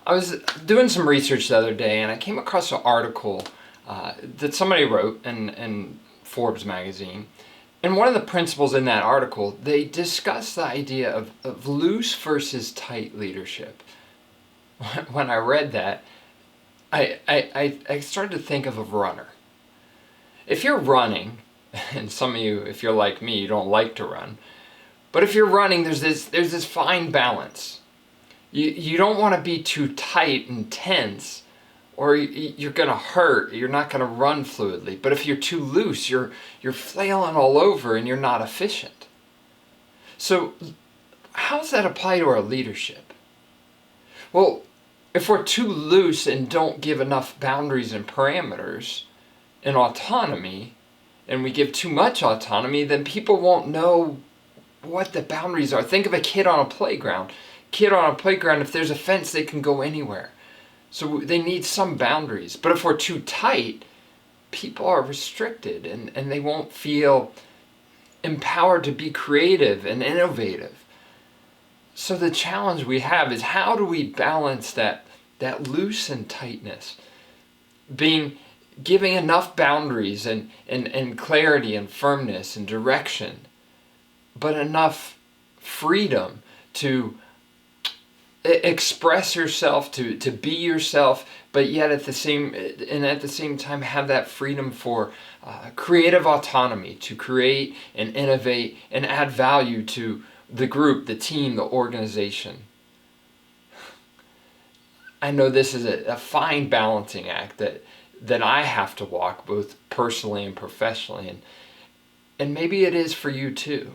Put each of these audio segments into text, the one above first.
I was doing some research the other day and I came across an article that somebody wrote in Forbes magazine. And one of the principles in that article, they discuss the idea of loose versus tight leadership. When I read that, I started to think of a runner. If you're running, and some of you, if you're like me, you don't like to run, but if you're running, there's this fine balance. You don't want to be too tight and tense, or you're going to hurt. You're not going to run fluidly. But if you're too loose, you're flailing all over and you're not efficient. So how does that apply to our leadership? Well, if we're too loose and don't give enough boundaries and parameters and autonomy, and we give too much autonomy, then people won't know what the boundaries are. Think of a kid on a playground. If there's a fence, they can go anywhere. So they need some boundaries. But if we're too tight, people are restricted and they won't feel empowered to be creative and innovative. So the challenge we have is, how do we balance that loose and tightness? Giving enough boundaries and clarity and firmness and direction, but enough freedom to express yourself, to be yourself, but yet at the same time have that freedom for creative autonomy to create and innovate and add value to the group, the team, the organization. I know this is a fine balancing act that I have to walk, both personally and professionally, and maybe it is for you too.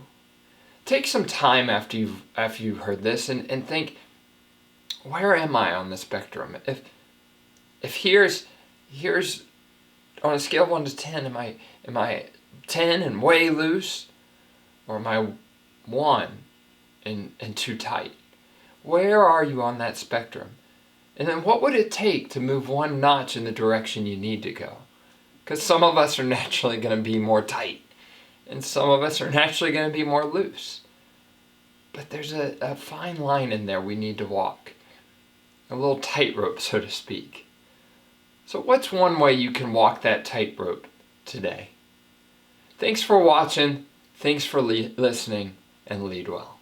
Take some time after you've heard this and think, where am I on the spectrum? If here's on a scale of 1 to 10, am I 10 and way loose, or am I 1 and too tight? Where are you on that spectrum? And then what would it take to move one notch in the direction you need to go? Because some of us are naturally going to be more tight, and some of us are naturally going to be more loose. But there's a fine line in there we need to walk. A little tightrope, so to speak. So what's one way you can walk that tightrope today? Thanks for watching. Thanks for listening, and lead well.